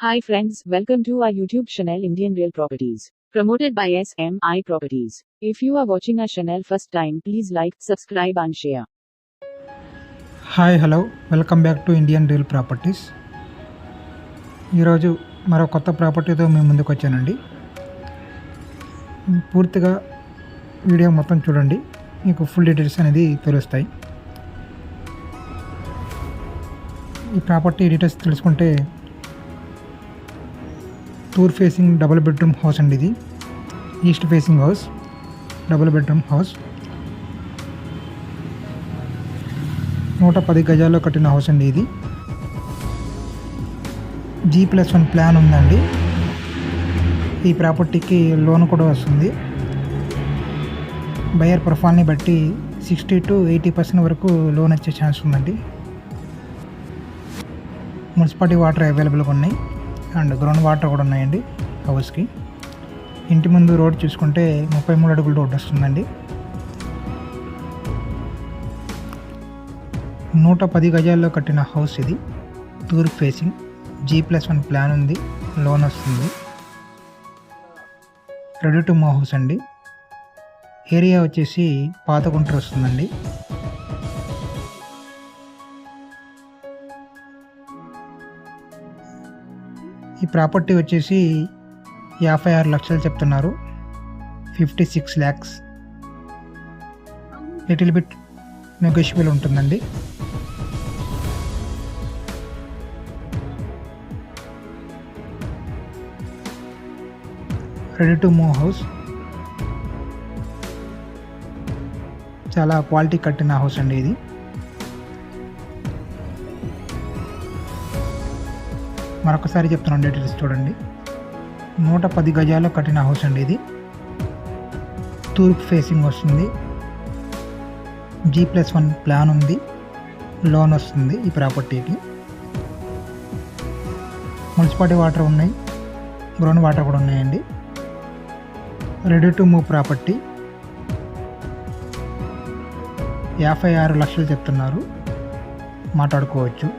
Hi friends, welcome to our YouTube channel Indian Real Properties, promoted by SMI Properties. If you are watching our channel first time, please like, subscribe and share. Hi hello welcome back to Indian real properties. ఈరోజు మరో కొత్త ప్రాపర్టీతో మేము ముందుకు వచ్చానండి. పూర్తిగా video మొత్తం చూడండి, మీకు ఫుల్ డీటెయిల్స్ అనేది తెలుస్తాయి. ఈ ప్రాపర్టీ డీటెయిల్స్ తెలుసుకుంటే tour facing double bedroom house అండి. ఇది east facing house, double bedroom house. 110 గజాల్లో కట్టిన హౌస్ అండి. ఇది G+1 ప్లాన్ ఉందండి. ఈ ప్రాపర్టీకి లోన్ కూడా వస్తుంది. బయర్ ప్రొఫైల్ని బట్టి 60 to 80% వరకు లోన్ వచ్చే ఛాన్స్ ఉందండి. మున్సిపాలిటీ వాటర్ అవైలబుల్గా ఉన్నాయి అండ్ గ్రౌండ్ వాటర్ కూడా ఉన్నాయండి హౌస్కి. ఇంటి ముందు రోడ్ చూసుకుంటే 33 అడుగుల రోడ్ వస్తుందండి. 110 గజాల్లో కట్టిన హౌస్ ఇది. తూర్పు ఫేసింగ్, G+1 ప్లాన్ ఉంది, లోన్ వస్తుంది. రెడీ టు మూవ్ హౌస్ అండి. ఏరియా వచ్చేసి పాతగుంట వస్తుందండి. ఈ ప్రాపర్టీ వచ్చేసి 56 లక్షలు చెప్తున్నారు. 56 lakhs. లిటిల్ బిట్ నెగోషియబుల్ ఉంటుందండి. Ready to move house. చాలా క్వాలిటీ కట్టిన హౌస్ అండి ఇది. మరొకసారి చెప్తున్నాను, డీటెయిల్స్ చూడండి. 110 గజాల్లో కట్టిన హౌస్ అండి ఇది. తూర్పు ఫేసింగ్ వస్తుంది. G+1 ప్లాన్ ఉంది, లోన్ వస్తుంది ఈ ప్రాపర్టీకి. మున్సిపాలిటీ వాటర్ ఉన్నాయి, గ్రౌండ్ వాటర్ కూడా ఉన్నాయండి. Ready to move property. 56 లక్షలు చెప్తున్నారు, మాట్లాడుకోవచ్చు.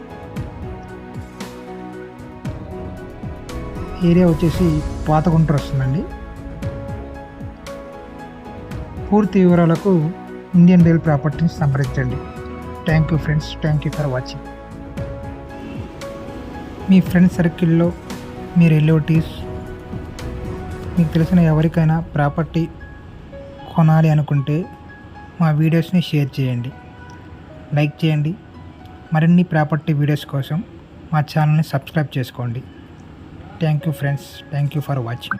ఏరియా వచ్చేసి పాతగుంట వస్తుందండి. పూర్తి వివరాలకు ఇండియన్ రియల్ ప్రాపర్టీని సంప్రదించండి. Thank you friends, thank you for watching. Me friends సర్కిల్లో, మీ రిలేటివ్స్, మీకు తెలిసిన ఎవరికైనా ప్రాపర్టీ కొనాలి అనుకుంటే మా వీడియోస్ని షేర్ చేయండి, లైక్ చేయండి. మరిన్ని ప్రాపర్టీ వీడియోస్ కోసం మా ఛానల్ని సబ్స్క్రైబ్ చేసుకోండి. Thank you friends, thank you for watching.